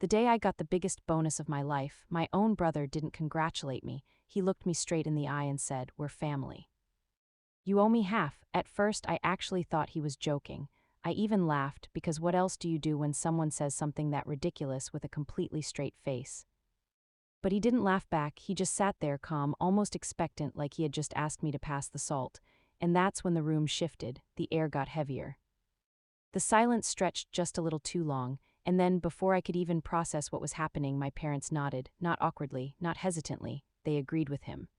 The day I got the biggest bonus of my life, my own brother didn't congratulate me. He looked me straight in the eye and said, "We're family. You owe me half." At first, I actually thought he was joking. I even laughed, because what else do you do when someone says something that ridiculous with a completely straight face? But he didn't laugh back. He just sat there calm, almost expectant, like he had just asked me to pass the salt. And that's when the room shifted. The air got heavier. The silence stretched just a little too long, and then, before I could even process what was happening, my parents nodded, not awkwardly, not hesitantly. They agreed with him.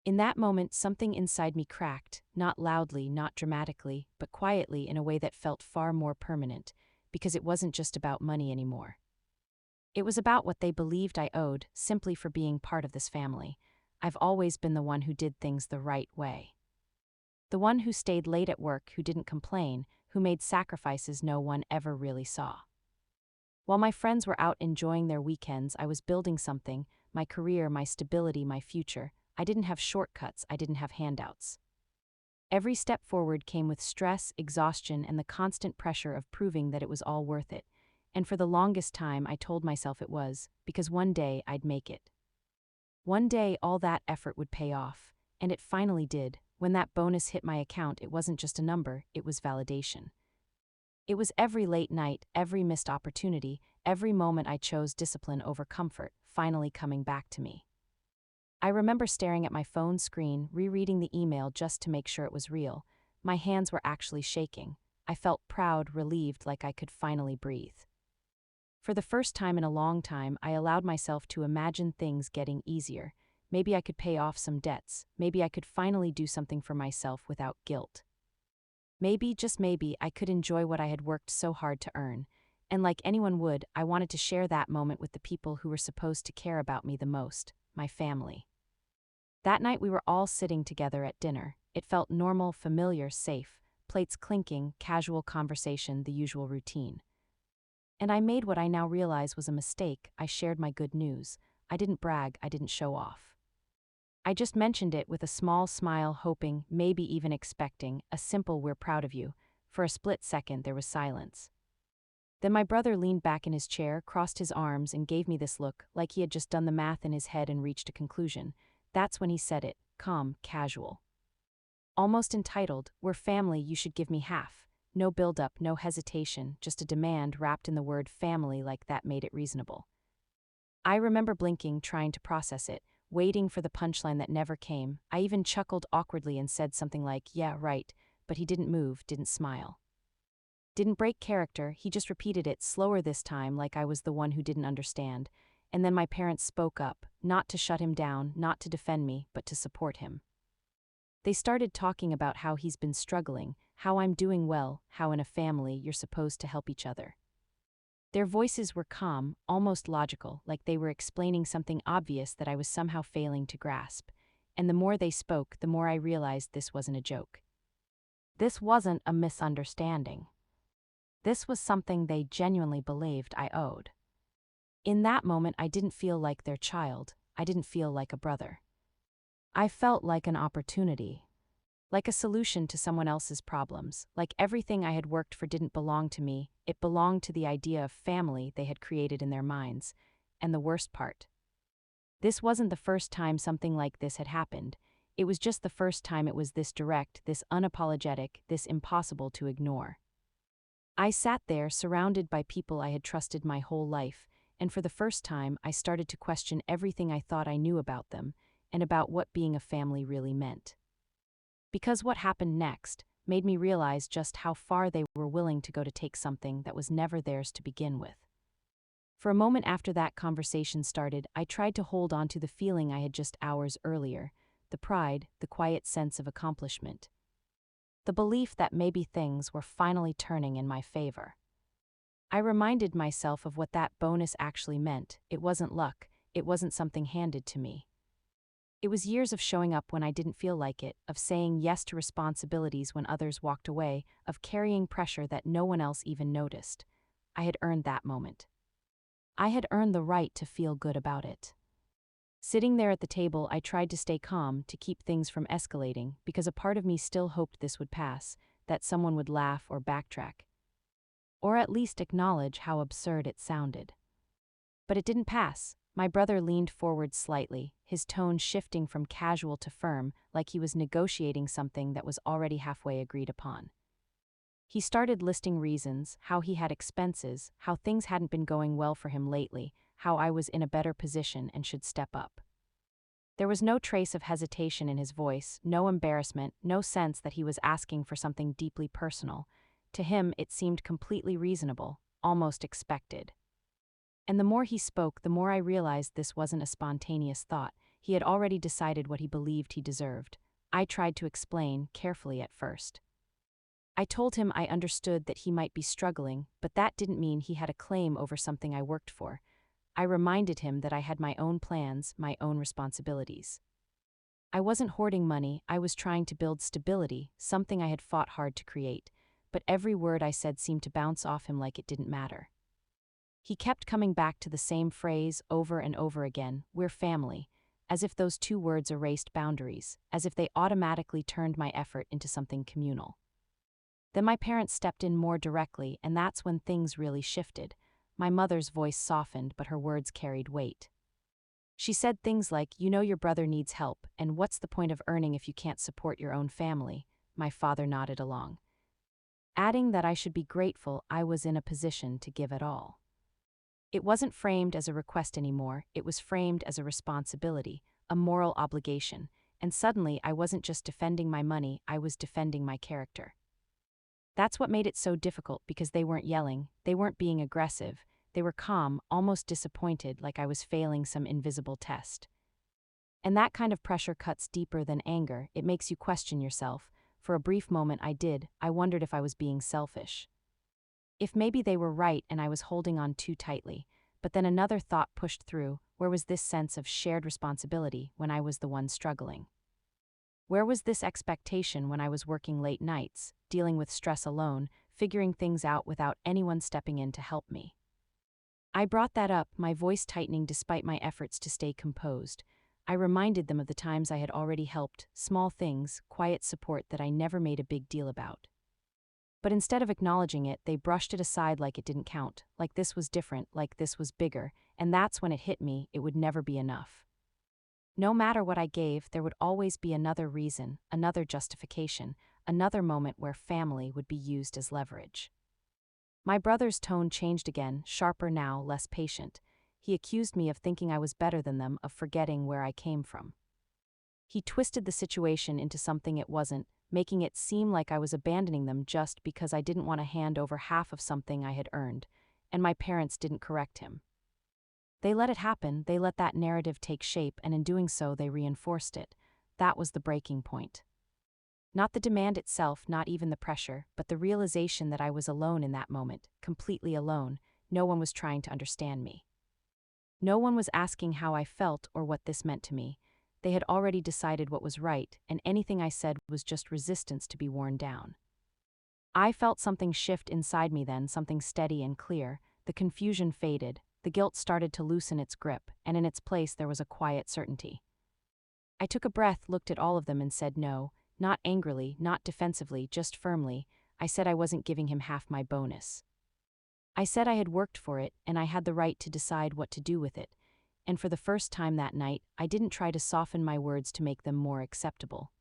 In that moment, something inside me cracked, not loudly, not dramatically, but quietly, in a way that felt far more permanent, because it wasn't just about money anymore. It was about what they believed I owed, simply for being part of this family. I've always been the one who did things the right way. The one who stayed late at work, who didn't complain, who made sacrifices no one ever really saw. While my friends were out enjoying their weekends, I was building something: my career, my stability, my future. I didn't have shortcuts, I didn't have handouts. Every step forward came with stress, exhaustion, and the constant pressure of proving that it was all worth it. And for the longest time, I told myself it was, because one day I'd make it. One day all that effort would pay off, and it finally did. When that bonus hit my account, it wasn't just a number, it was validation. It was every late night, every missed opportunity, every moment I chose discipline over comfort, finally coming back to me. I remember staring at my phone screen, rereading the email just to make sure it was real. My hands were actually shaking. I felt proud, relieved, like I could finally breathe. For the first time in a long time, I allowed myself to imagine things getting easier. Maybe I could pay off some debts. Maybe I could finally do something for myself without guilt. Maybe, just maybe, I could enjoy what I had worked so hard to earn. And like anyone would, I wanted to share that moment with the people who were supposed to care about me the most: my family. That night we were all sitting together at dinner. It felt normal, familiar, safe. Plates clinking, casual conversation, the usual routine. And I made what I now realize was a mistake. I shared my good news. I didn't brag, I didn't show off. I just mentioned it with a small smile, hoping, maybe even expecting, a simple "we're proud of you." For a split second there was silence. Then my brother leaned back in his chair, crossed his arms, and gave me this look, like he had just done the math in his head and reached a conclusion. That's when he said it, calm, casual. Almost entitled, "We're family, you should give me half." No build-up, no hesitation, just a demand wrapped in the word family, like that made it reasonable. I remember blinking, trying to process it, waiting for the punchline that never came. I even chuckled awkwardly and said something like, "Yeah, right," but he didn't move, didn't smile. Didn't break character, he just repeated it, slower this time, like I was the one who didn't understand. And then my parents spoke up, not to shut him down, not to defend me, but to support him. They started talking about how he's been struggling, how I'm doing well, how in a family you're supposed to help each other. Their voices were calm, almost logical, like they were explaining something obvious that I was somehow failing to grasp. And the more they spoke, the more I realized this wasn't a joke. This wasn't a misunderstanding. This was something they genuinely believed I owed. In that moment, I didn't feel like their child. I didn't feel like a brother. I felt like an opportunity. Like a solution to someone else's problems, like everything I had worked for didn't belong to me, it belonged to the idea of family they had created in their minds. And the worst part: this wasn't the first time something like this had happened. It was just the first time it was this direct, this unapologetic, this impossible to ignore. I sat there, surrounded by people I had trusted my whole life, and for the first time I started to question everything I thought I knew about them, and about what being a family really meant. Because what happened next made me realize just how far they were willing to go to take something that was never theirs to begin with. For a moment after that conversation started, I tried to hold on to the feeling I had just hours earlier, the pride, the quiet sense of accomplishment. The belief that maybe things were finally turning in my favor. I reminded myself of what that bonus actually meant. It wasn't luck, it wasn't something handed to me. It was years of showing up when I didn't feel like it, of saying yes to responsibilities when others walked away, of carrying pressure that no one else even noticed. I had earned that moment. I had earned the right to feel good about it. Sitting there at the table, I tried to stay calm, to keep things from escalating, because a part of me still hoped this would pass, that someone would laugh or backtrack. Or at least acknowledge how absurd it sounded. But it didn't pass. My brother leaned forward slightly, his tone shifting from casual to firm, like he was negotiating something that was already halfway agreed upon. He started listing reasons, how he had expenses, how things hadn't been going well for him lately, how I was in a better position and should step up. There was no trace of hesitation in his voice, no embarrassment, no sense that he was asking for something deeply personal. To him, it seemed completely reasonable, almost expected. And the more he spoke, the more I realized this wasn't a spontaneous thought. He had already decided what he believed he deserved. I tried to explain, carefully at first. I told him I understood that he might be struggling, but that didn't mean he had a claim over something I worked for. I reminded him that I had my own plans, my own responsibilities. I wasn't hoarding money, I was trying to build stability, something I had fought hard to create, but every word I said seemed to bounce off him like it didn't matter. He kept coming back to the same phrase over and over again, "We're family," as if those two words erased boundaries, as if they automatically turned my effort into something communal. Then my parents stepped in more directly, and that's when things really shifted. My mother's voice softened, but her words carried weight. She said things like, "You know your brother needs help, and what's the point of earning if you can't support your own family?" My father nodded along, adding that I should be grateful I was in a position to give it all. It wasn't framed as a request anymore, it was framed as a responsibility, a moral obligation, and suddenly I wasn't just defending my money, I was defending my character. That's what made it so difficult, because they weren't yelling, they weren't being aggressive, they were calm, almost disappointed, like I was failing some invisible test. And that kind of pressure cuts deeper than anger, it makes you question yourself. For a brief moment I wondered if I was being selfish. If maybe they were right and I was holding on too tightly, but then another thought pushed through, where was this sense of shared responsibility when I was the one struggling? Where was this expectation when I was working late nights, dealing with stress alone, figuring things out without anyone stepping in to help me? I brought that up, my voice tightening despite my efforts to stay composed. I reminded them of the times I had already helped, small things, quiet support that I never made a big deal about. But instead of acknowledging it, they brushed it aside like it didn't count, like this was different, like this was bigger, and that's when it hit me, it would never be enough. No matter what I gave, there would always be another reason, another justification, another moment where family would be used as leverage. My brother's tone changed again, sharper now, less patient. He accused me of thinking I was better than them, of forgetting where I came from. He twisted the situation into something it wasn't, making it seem like I was abandoning them just because I didn't want to hand over half of something I had earned, and my parents didn't correct him. They let it happen, they let that narrative take shape, and in doing so they reinforced it. That was the breaking point. Not the demand itself, not even the pressure, but the realization that I was alone in that moment, completely alone. No one was trying to understand me. No one was asking how I felt or what this meant to me. They had already decided what was right, and anything I said was just resistance to be worn down. I felt something shift inside me then, something steady and clear. The confusion faded, the guilt started to loosen its grip, and in its place there was a quiet certainty. I took a breath, looked at all of them and said no, not angrily, not defensively, just firmly. I said I wasn't giving him half my bonus. I said I had worked for it, and I had the right to decide what to do with it. And for the first time that night, I didn't try to soften my words to make them more acceptable.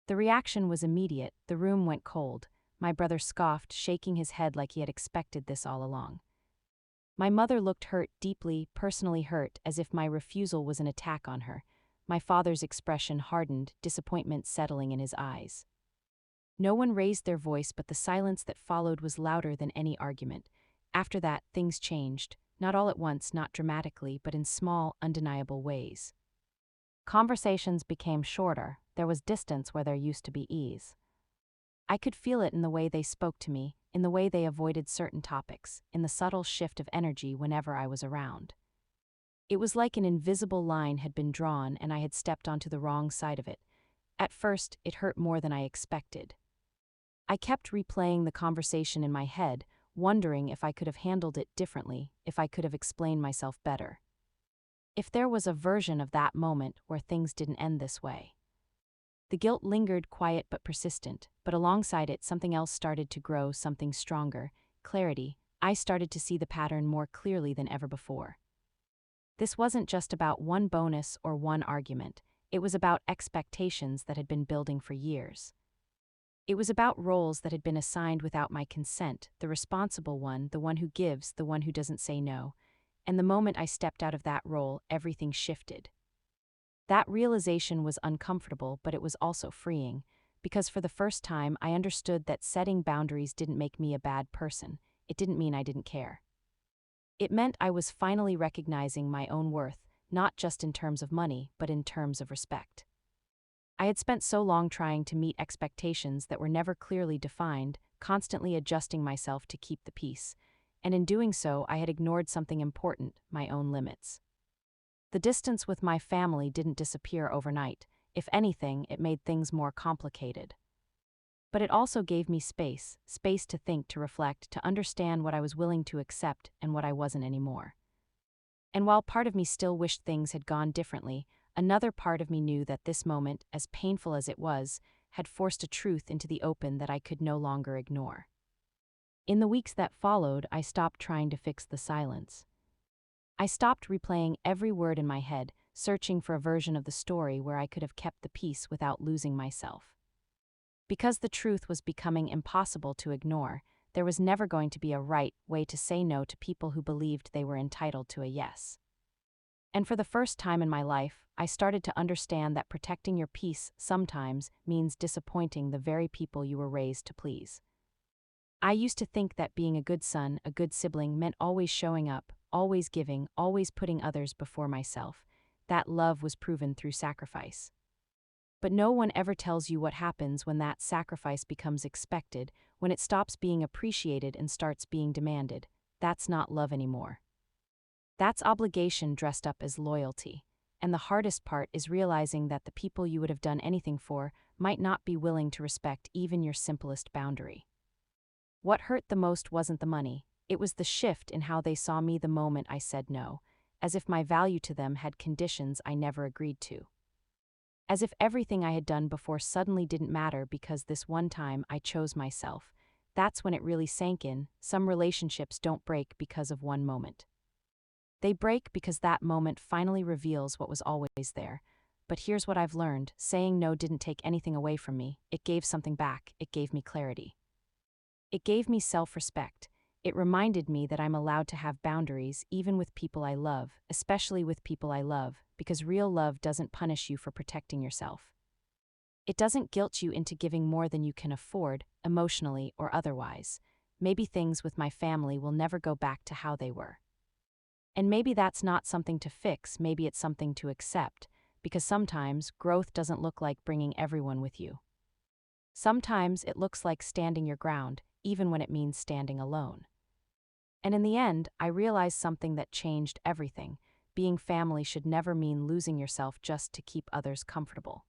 The reaction was immediate, the room went cold. My brother scoffed, shaking his head like he had expected this all along. My mother looked hurt, deeply, personally hurt, as if my refusal was an attack on her. My father's expression hardened, disappointment settling in his eyes. No one raised their voice, but the silence that followed was louder than any argument. After that, things changed, not all at once, not dramatically, but in small, undeniable ways. Conversations became shorter, there was distance where there used to be ease. I could feel it in the way they spoke to me, in the way they avoided certain topics, in the subtle shift of energy whenever I was around. It was like an invisible line had been drawn and I had stepped onto the wrong side of it. At first, it hurt more than I expected. I kept replaying the conversation in my head, wondering if I could have handled it differently, if I could have explained myself better. If there was a version of that moment where things didn't end this way. The guilt lingered, quiet but persistent, but alongside it something else started to grow, something stronger, clarity. I started to see the pattern more clearly than ever before. This wasn't just about one bonus or one argument, it was about expectations that had been building for years. It was about roles that had been assigned without my consent, the responsible one, the one who gives, the one who doesn't say no. And the moment I stepped out of that role, everything shifted. That realization was uncomfortable, but it was also freeing, because for the first time I understood that setting boundaries didn't make me a bad person. It didn't mean I didn't care. It meant I was finally recognizing my own worth, not just in terms of money, but in terms of respect. I had spent so long trying to meet expectations that were never clearly defined, constantly adjusting myself to keep the peace, and in doing so I had ignored something important, my own limits. The distance with my family didn't disappear overnight. If anything, it made things more complicated. But it also gave me space to think, to reflect, to understand what I was willing to accept and what I wasn't anymore. And while part of me still wished things had gone differently, another part of me knew that this moment, as painful as it was, had forced a truth into the open that I could no longer ignore. In the weeks that followed, I stopped trying to fix the silence. I stopped replaying every word in my head, searching for a version of the story where I could have kept the peace without losing myself. Because the truth was becoming impossible to ignore, there was never going to be a right way to say no to people who believed they were entitled to a yes. And for the first time in my life, I started to understand that protecting your peace sometimes means disappointing the very people you were raised to please. I used to think that being a good son, a good sibling, meant always showing up, always giving, always putting others before myself. That love was proven through sacrifice. But no one ever tells you what happens when that sacrifice becomes expected, when it stops being appreciated and starts being demanded. That's not love anymore. That's obligation dressed up as loyalty. And the hardest part is realizing that the people you would have done anything for might not be willing to respect even your simplest boundary. What hurt the most wasn't the money, it was the shift in how they saw me the moment I said no, as if my value to them had conditions I never agreed to. As if everything I had done before suddenly didn't matter because this one time I chose myself. That's when it really sank in. Some relationships don't break because of one moment. They break because that moment finally reveals what was always there. But here's what I've learned: saying no didn't take anything away from me, it gave something back, it gave me clarity. It gave me self-respect. It reminded me that I'm allowed to have boundaries even with people I love, especially with people I love, because real love doesn't punish you for protecting yourself. It doesn't guilt you into giving more than you can afford, emotionally or otherwise. Maybe things with my family will never go back to how they were. And maybe that's not something to fix, maybe it's something to accept, because sometimes growth doesn't look like bringing everyone with you. Sometimes it looks like standing your ground, even when it means standing alone. And in the end, I realized something that changed everything. Being family should never mean losing yourself just to keep others comfortable.